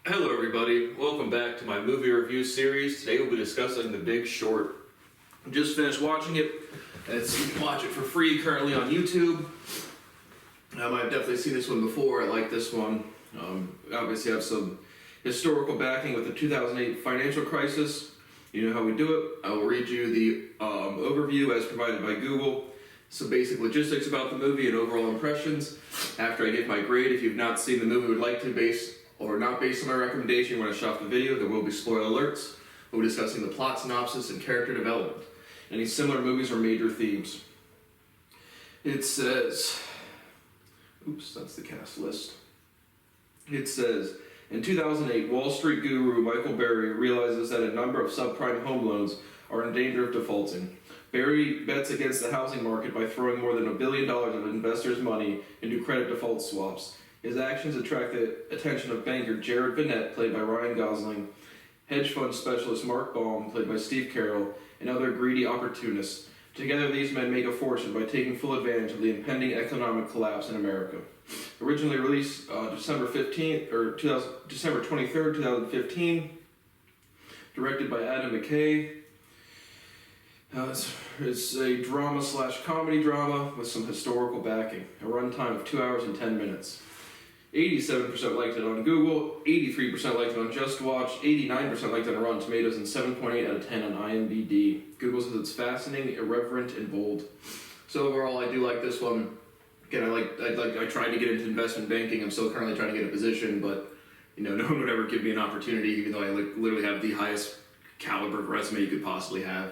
Hello everybody, welcome back to my movie review series. Today we'll be discussing The Big Short. I just finished watching it, and you can watch it for free currently on YouTube. I've definitely seen this one before, I like this one. Obviously I have some historical backing with the 2008 financial crisis. You know how we do it. I will read you the overview as provided by Google. Some basic logistics about the movie and overall impressions. After I give my grade, if you've not seen the movie would like to not based on my recommendation, when I shut off the video, there will be spoiler alerts. We'll be discussing the plot synopsis and character development. Any similar movies or major themes. It says, that's the cast list. It says, in 2008, Wall Street guru Michael Burry realizes that a number of subprime home loans are in danger of defaulting. Burry bets against the housing market by throwing more than $1 billion of investors' money into credit default swaps. His actions attract the attention of banker Jared Vinette, played by Ryan Gosling, hedge fund specialist Mark Baum, played by Steve Carell, and other greedy opportunists. Together, these men make a fortune by taking full advantage of the impending economic collapse in America. Originally released December 23rd, 2015, directed by Adam McKay. It's a drama/comedy drama with some historical backing. A runtime of 2 hours and 10 minutes. 87% liked it on Google, 83% liked it on Just Watch, 89% liked it on Rotten Tomatoes, and 7.8 out of 10 on IMDb. Google says it's fascinating, irreverent, and bold. So overall, I do like this one. Again, I tried to get into investment banking. I'm still currently trying to get a position, but no one would ever give me an opportunity, even though I literally have the highest caliber of resume you could possibly have.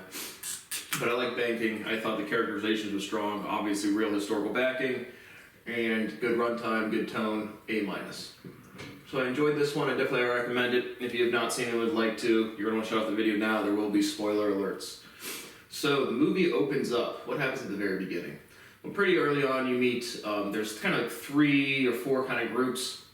But I like banking. I thought the characterizations were strong, obviously real historical backing, and good runtime, good tone, A-. So I enjoyed this one. I definitely recommend it. If you have not seen it and would like to, you're going to want to shut off the video now. There will be spoiler alerts. So the movie opens up. What happens at the very beginning? Well, pretty early on you meet, there's kind of 3 or 4 kind of groups.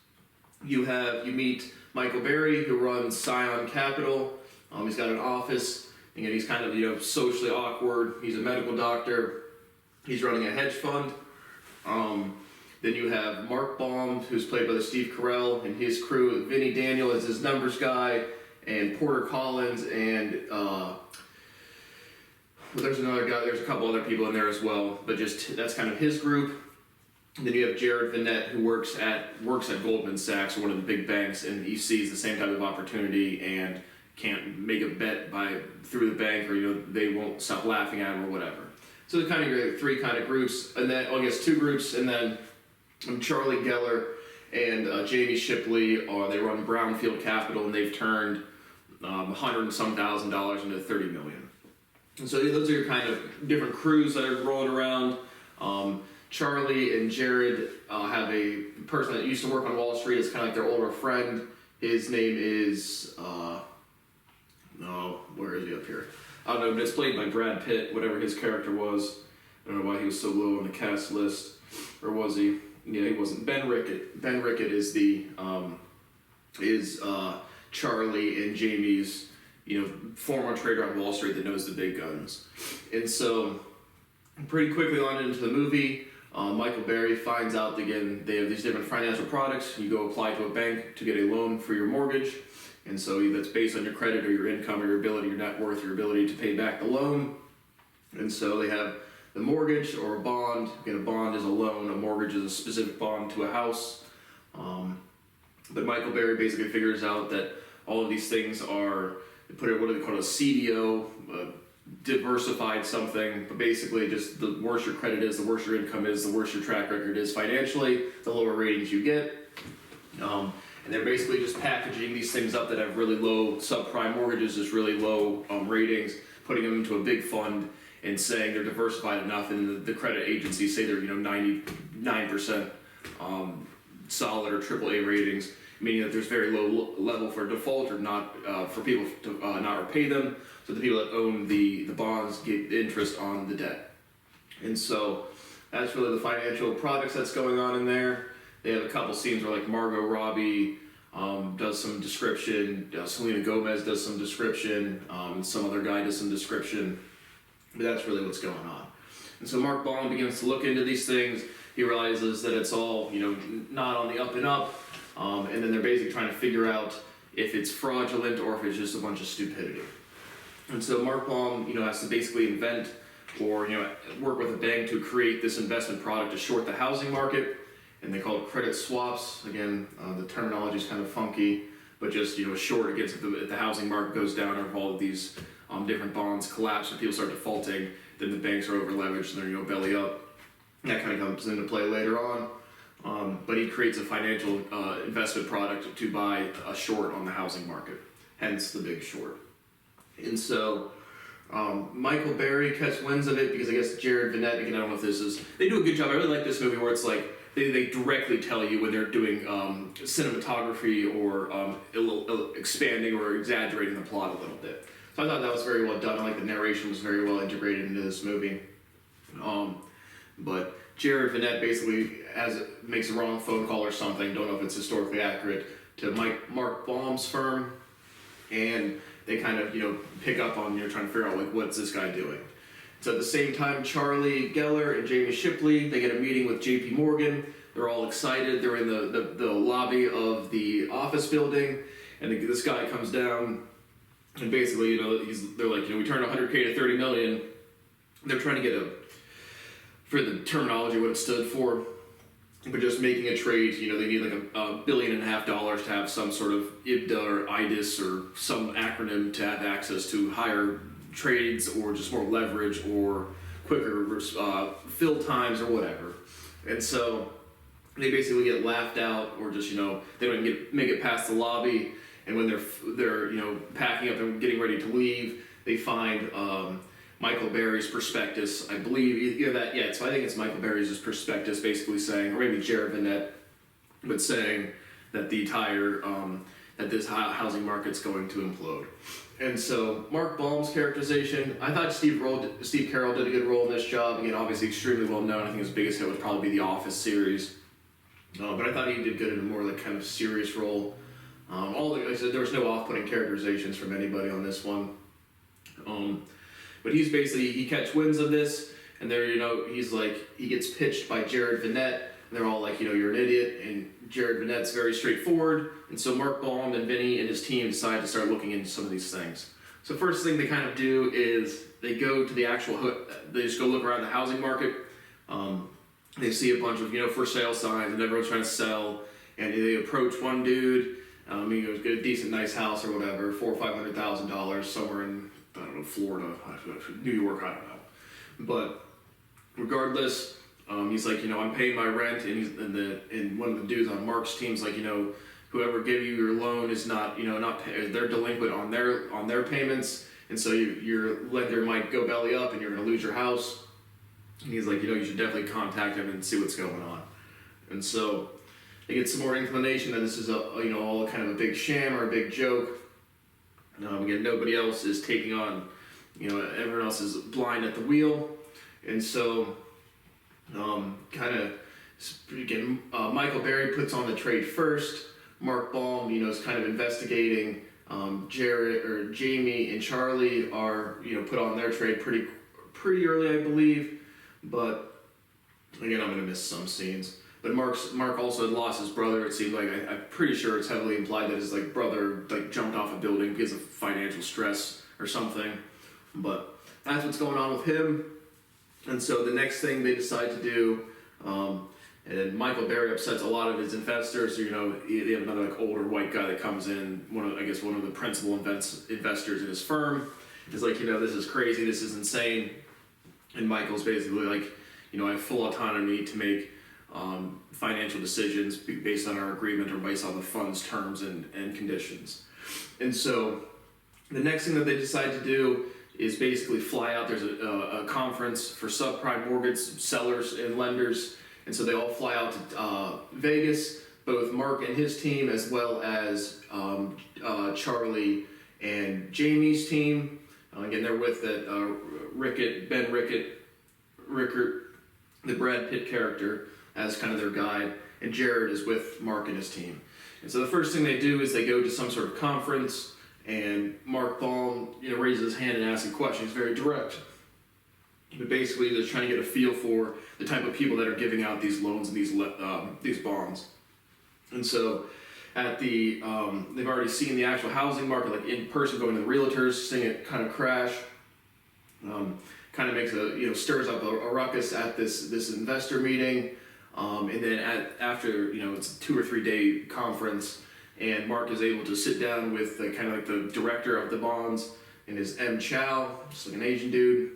You meet Michael Burry, who runs Scion Capital. He's got an office. Again, he's kind of socially awkward. He's a medical doctor. He's running a hedge fund. Then you have Mark Baum, who's played by Steve Carell, and his crew. Vinny Daniel is his numbers guy, and Porter Collins, and there's another guy. There's a couple other people in there as well, but that's kind of his group. And then you have Jared Vinette, who works at Goldman Sachs, or one of the big banks, and he sees the same type of opportunity and can't make a bet through the bank, or they won't stop laughing at him or whatever. So the kind of 3 kind of groups, and then 2 groups, and then Charlie Geller and Jamie Shipley they run Brownfield Capital, and they've turned $100 and some thousand into $30 million. And so those are your kind of different crews that are rolling around. Charlie and Jared have a person that used to work on Wall Street. It's kind of like their older friend. His name is where is he up here? I don't know, but it's played by Brad Pitt, whatever his character was. I don't know why he was so low on the cast list. Or was he? Yeah, he wasn't. Ben Rickett. Ben Rickett is Charlie and Jamie's, former trader on Wall Street that knows the big guns. And so, pretty quickly on into the movie, Michael Burry finds out, again, they have these different financial products. You go apply to a bank to get a loan for your mortgage. And so that's based on your credit or your income or your ability, your net worth, your ability to pay back the loan. And so they have the mortgage or a bond. Again, a bond is a loan. A mortgage is a specific bond to a house. But Michael Burry basically figures out that all of these things are, what do they call it, a CDO, diversified something. But basically just the worse your credit is, the worse your income is, the worse your track record is financially, the lower ratings you get. And they're basically just packaging these things up that have really low subprime mortgages, just really low ratings, putting them into a big fund and saying they're diversified enough, and the credit agencies say they're 99% solid or AAA ratings, meaning that there's very low level for default or not for people to not repay them. So the people that own the bonds get interest on the debt. And so that's really the financial products that's going on in there. They have a couple scenes where Margot Robbie does some description, Selena Gomez does some description, and some other guy does some description. But that's really what's going on. And so Mark Baum begins to look into these things. He realizes that it's all, not on the up and up. and then they're basically trying to figure out if it's fraudulent or if it's just a bunch of stupidity. And so Mark Baum, has to basically invent or work with a bank to create this investment product to short the housing market, and they call it credit swaps. Again, the terminology is kind of funky, but just short against if the housing market goes down or if all of these different bonds collapse and people start defaulting, then the banks are over leveraged and they're belly up. And that kind of comes into play later on. But he creates a financial investment product to buy a short on the housing market, hence the Big Short. And so Michael Berry catches winds of it because I guess Jared Vinette, again, I don't know if they do a good job. I really like this movie where it's like they directly tell you when they're doing cinematography or expanding or exaggerating the plot a little bit. So I thought that was very well done. I like the narration was very well integrated into this movie. But Jared Vinette basically makes a wrong phone call or something, don't know if it's historically accurate, to Mark Baum's firm, and they kind of pick up on trying to figure out like what's this guy doing. So at the same time, Charlie Geller and Jamie Shipley, they get a meeting with J.P. Morgan. They're all excited. They're in the lobby of the office building, and this guy comes down, and basically they're like we turned 100K to 30 million. They're trying to get for the terminology what it stood for, but just making a trade, they need like $1.5 billion to have some sort of IBDA or IDIS or some acronym to have access to higher trades or just more leverage or quicker fill times or whatever. And so they basically get laughed out or just, they don't make it past the lobby. And when they're packing up and getting ready to leave, they find Michael Berry's prospectus, I believe, so I think it's Michael Berry's prospectus basically saying, or maybe Jared Vinette, but saying that the entire, that this housing market's going to implode. And so Mark Baum's characterization, I thought Steve Carell did a good role in this job. Again, obviously extremely well known. I think his biggest hit would probably be The Office series. But I thought he did good in a more like kind of serious role. Like I said, there was no off-putting characterizations from anybody on this one. But he catch winds of this, and he's like, he gets pitched by Jared Vinette, and they're all like, you're an idiot, and Jared Vinette's very straightforward, and so Mark Baum and Vinny and his team decide to start looking into some of these things. So first thing they kind of do is they go to they just go look around the housing market. They see a bunch of, for sale signs, and everyone's trying to sell, and they approach one dude, get a decent, nice house or whatever, $400,000 or $500,000 somewhere in, I don't know, Florida, New York, I don't know. But regardless, he's like, I'm paying my rent, and one of the dudes on Mark's team's like, whoever gave you your loan is not they're delinquent on their payments, and so your lender might go belly up, and you're going to lose your house. And he's like, you should definitely contact him and see what's going on. And so they get some more inclination that this is all kind of a big sham or a big joke. Again, nobody else is taking on, everyone else is blind at the wheel. And so, Michael Berry puts on the trade first. Mark Baum, is kind of investigating. Jamie and Charlie are, put on their trade pretty early, I believe. But again, I'm going to miss some scenes. But Mark also had lost his brother. It seemed like I'm pretty sure it's heavily implied that his brother jumped off a building because of financial stress or something. But that's what's going on with him. And so the next thing they decide to do, and Michael Berry upsets a lot of his investors. They have another older white guy that comes in, one of the principal investors in his firm. Is like, this is crazy, this is insane. And Michael's basically like, I have full autonomy to make financial decisions based on our agreement or based on the fund's terms and conditions. And so the next thing that they decide to do is basically fly out. There's a conference for subprime mortgage sellers and lenders, and so they all fly out to Vegas, both Mark and his team as well as Charlie and Jamie's team. Again, they're with Ben Rickert, the Brad Pitt character, as kind of their guide, and Jared is with Mark and his team. And so the first thing they do is they go to some sort of conference, and Mark Baum, raises his hand and asks a question. He's very direct. But basically, they're trying to get a feel for the type of people that are giving out these loans and these bonds. And so at the they've already seen the actual housing market, like in person, going to the realtors, seeing it kind of crash. Kind of makes stirs up a ruckus at this investor meeting, and then after it's a 2 or 3 day conference, and Mark is able to sit down with kind of like the director of the bonds, and is M. Chow, just like an Asian dude.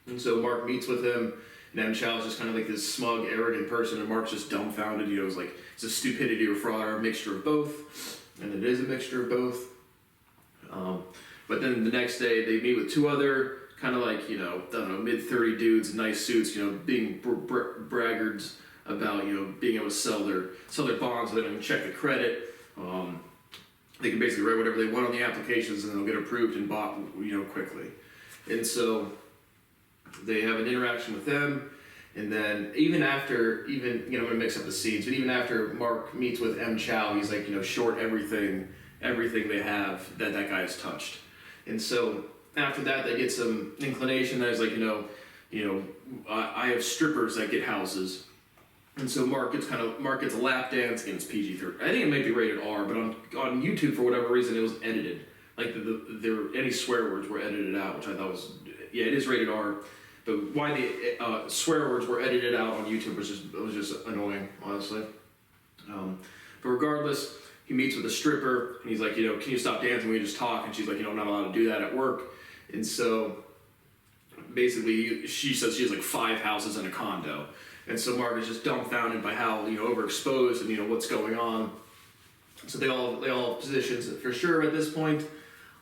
And so Mark meets with him, and M. Chow is just kind of like this smug, arrogant person, and Mark's just dumbfounded. It's like it's a stupidity or fraud or a mixture of both, and it is a mixture of both. But then the next day they meet with 2 other kind of like mid-30 dudes in nice suits, being braggarts about being able to sell their bonds, so they don't even check the credit. They can basically write whatever they want on the applications, and they'll get approved and bought quickly. And so they have an interaction with them, and then I'm gonna mix up the scenes, but even after Mark meets with M. Chow, he's like short everything they have that guy has touched. And so after that, they get some inclination that is like, I have strippers that get houses. And so Mark gets a lap dance against PG-13. I think it might be rated R, but on YouTube, for whatever reason, it was edited. Like any swear words were edited out, which I thought was, it is rated R. But why the swear words were edited out on YouTube was just annoying, honestly. But regardless, he meets with a stripper, and he's like, can you stop dancing? We just talk. And she's like, I'm not allowed to do that at work. And so basically, she says she has like 5 houses and a condo. And so Mark is just dumbfounded by how overexposed and what's going on. So they all have positions for sure at this point.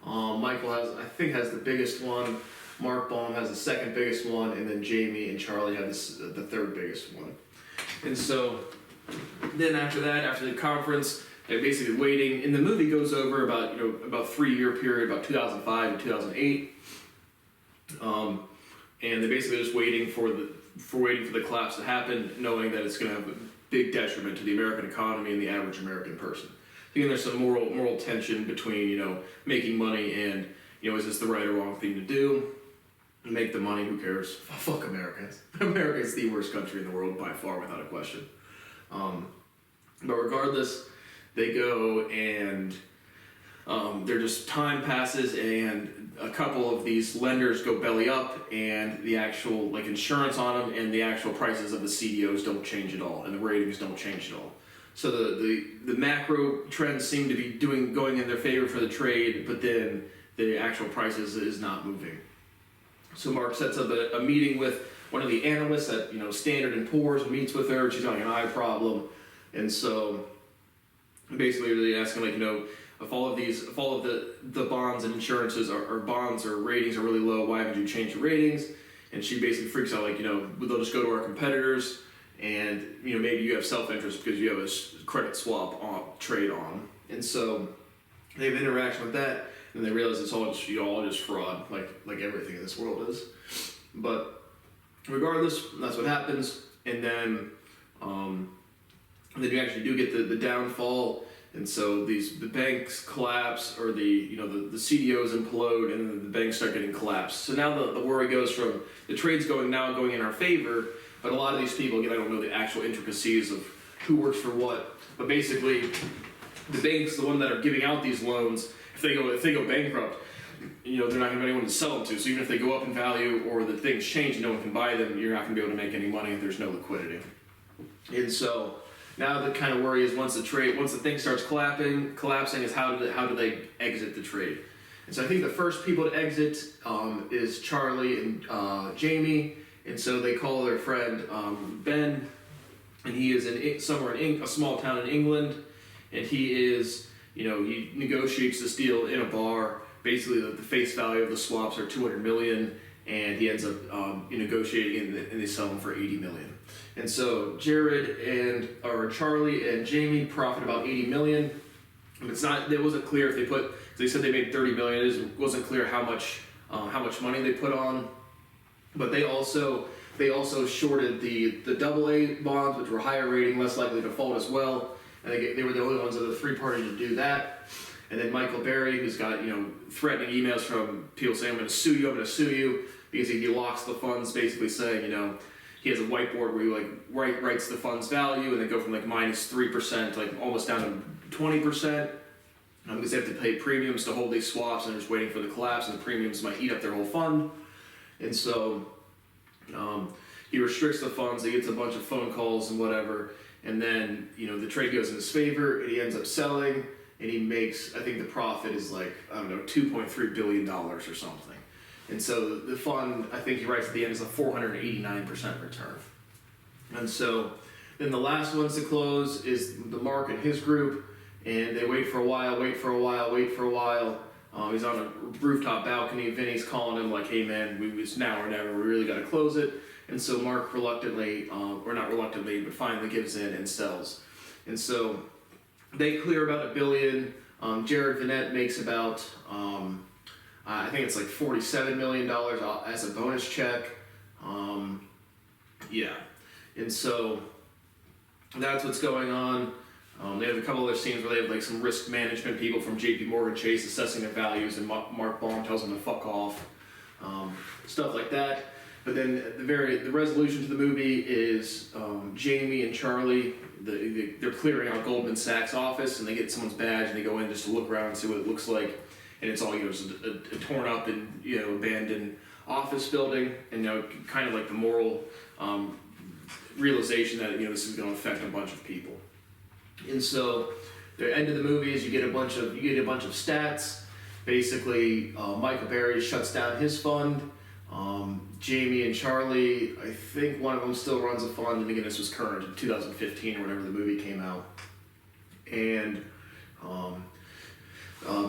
Michael has the biggest one. Mark Baum has the second biggest one, and then Jamie and Charlie have the third biggest one. And so then after the conference, they're basically waiting. And the movie goes over about 3-year period, about 2005 to 2008. And they're basically just waiting for the collapse to happen, knowing that it's going to have a big detriment to the American economy and the average American person. Again, there's some moral tension between making money and is this the right or wrong thing to do? Make the money, who cares? Fuck Americans. America is the worst country in the world by far, without a question. But regardless, they go and time passes, and a couple of these lenders go belly up, and the actual insurance on them and the actual prices of the CDOs don't change at all, and the ratings don't change at all. So the macro trends seem to be going in their favor for the trade, but then the actual prices is not moving. So Mark sets up a meeting with one of the analysts at Standard & Poor's, meets with her. She's got an eye problem, and so basically they ask him if all of the bonds and insurances or bonds or ratings are really low, why haven't you changed your ratings? And she basically freaks out they'll just go to our competitors, and maybe you have self-interest because you have a credit swap trade on. And so they have an interaction with that, and they realize it's all just fraud, like everything in this world is. But regardless, that's what happens. And then you actually do get the downfall, and so the banks collapse, or the CDOs implode, and then the banks start getting collapsed. So now the worry goes from the trade's going in our favor, but a lot of these people, again, I don't know the actual intricacies of who works for what, but basically the banks, the one that are giving out these loans, if they go bankrupt, they're not going to have anyone to sell them to. So even if they go up in value or the things change and no one can buy them, you're not going to be able to make any money if there's no liquidity. And so now the kind of worry is once the thing starts collapsing is how do they exit the trade? And so I think the first people to exit is Charlie and Jamie, and so they call their friend Ben, and he is somewhere in a small town in England, and he is he negotiates this deal in a bar. Basically, the face value of the swaps are $200 million, and he ends up negotiating, and they sell them for $80 million. And so Charlie and Jamie profit about $80 million. It wasn't clear if they said they made $30 million. It wasn't clear how much money they put on. But they also shorted the AA bonds, which were higher rating, less likely to default as well. And they were the only ones of the 3 parties to do that. And then Michael Berry, who's got threatening emails from people saying, I'm going to sue you, because he locks the funds, basically saying, he has a whiteboard where he writes the fund's value, and they go from -3%, almost down to 20%, because they have to pay premiums to hold these swaps, and they're just waiting for the collapse, and the premiums might eat up their whole fund. And so he restricts the funds. He gets a bunch of phone calls and whatever, and then the trade goes in his favor, and he ends up selling, and he makes, I think the profit is like, I don't know, $2.3 billion or something. And so the fund, I think he writes at the end, is a 489% return. And so then the last ones to close is the Mark and his group, and they wait for a while. He's on a rooftop balcony. Vinny's calling him like, hey man, it's now or never, we really got to close it. And so Mark reluctantly, or not reluctantly, but finally gives in and sells. And so they clear about $1 billion. Jared Vinette makes about, I think it's like $47 million as a bonus check. Yeah. And so that's what's going on. They have a couple other scenes where they have like some risk management people from JP Morgan Chase assessing their values, and Mark Baum tells them to fuck off. Stuff like that. But then the resolution to the movie is Jamie and Charlie, they're clearing out Goldman Sachs office, and they get someone's badge, and they go in just to look around and see what it looks like. And it's all, just a torn up and, abandoned office building, and, kind of like the moral realization that, this is going to affect a bunch of people. And so the end of the movie is you get a bunch of stats. Basically, Michael Berry shuts down his fund. Jamie and Charlie, I think one of them still runs a fund, and again, this was current in 2015 or whenever the movie came out. And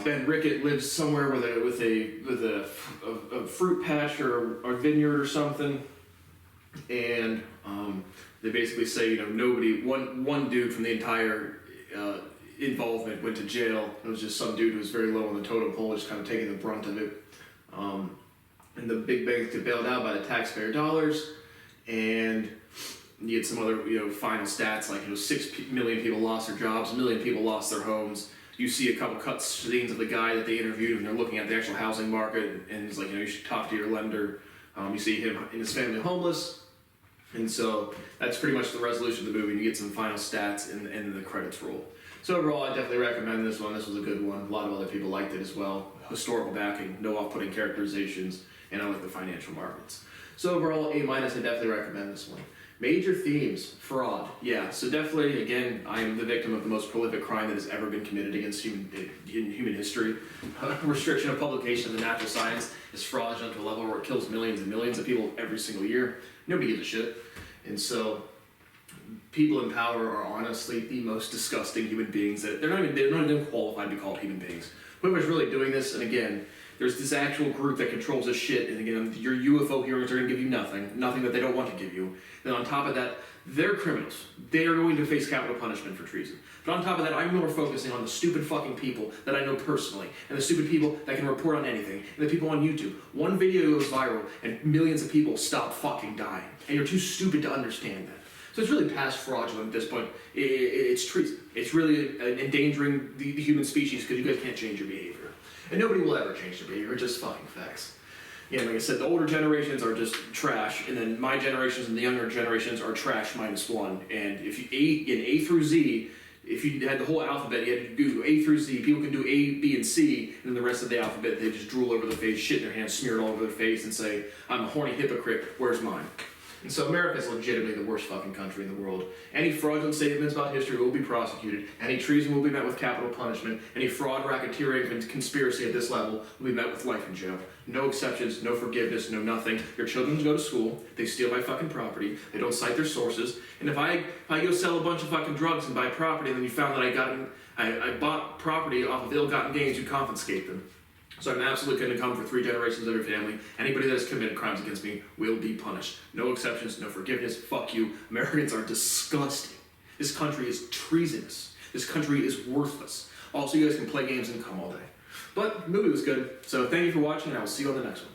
Ben Rickett lives somewhere with a fruit patch or a vineyard or something, and they basically say nobody, one dude from the entire involvement went to jail. It was just some dude who was very low on the totem pole, just kind of taking the brunt of it. And the big banks get bailed out by the taxpayer dollars, and you get some other final stats like 6 million people lost their jobs, 1 million people lost their homes. You see a couple cut scenes of the guy that they interviewed, and they're looking at the actual housing market, and he's like, you should talk to your lender. You see him and his family homeless, and so that's pretty much the resolution of the movie. And you get some final stats, and then the credits roll. So overall, I definitely recommend this one. This was a good one. A lot of other people liked it as well. Historical backing, no off-putting characterizations, and I like the financial markets. So overall, A-, I definitely recommend this one. Major themes, fraud. Yeah, so definitely, again, I am the victim of the most prolific crime that has ever been committed against human history. Restriction of publication of the natural science is fraudulent to a level where it kills millions and millions of people every single year. Nobody gives a shit. And so, people in power are honestly the most disgusting human beings that they're not even qualified to be called human beings. Whoever's really doing this, and again, there's this actual group that controls this shit, and again, your UFO hearings are going to give you nothing that they don't want to give you. Then on top of that, they're criminals. They are going to face capital punishment for treason. But on top of that, I'm more focusing on the stupid fucking people that I know personally, and the stupid people that can report on anything, and the people on YouTube. One video goes viral, and millions of people stop fucking dying, and you're too stupid to understand that. So it's really past fraudulent at this point. It's treason. It's really endangering the human species because you guys can't change your behavior. And nobody will ever change their behavior, just fucking facts. Yeah, like I said, the older generations are just trash, and then my generations and the younger generations are trash -1. And if you in A through Z, if you had the whole alphabet, you had to do A through Z. People can do A, B, and C, and then the rest of the alphabet, they just drool over the face, shit in their hands, smear it all over their face, and say, I'm a horny hypocrite, where's mine? And so America is legitimately the worst fucking country in the world. Any fraudulent statements about history will be prosecuted. Any treason will be met with capital punishment. Any fraud, racketeering, and conspiracy at this level will be met with life in jail. No exceptions, no forgiveness, no nothing. Your children go to school, they steal my fucking property, they don't cite their sources, and if I go sell a bunch of fucking drugs and buy property, and then you found that I bought property off of ill-gotten gains, you confiscate them. So I'm absolutely going to come for 3 generations of your family. Anybody that has committed crimes against me will be punished. No exceptions, no forgiveness. Fuck you. Americans are disgusting. This country is treasonous. This country is worthless. Also, you guys can play games and come all day. But the movie was good. So thank you for watching, and I will see you on the next one.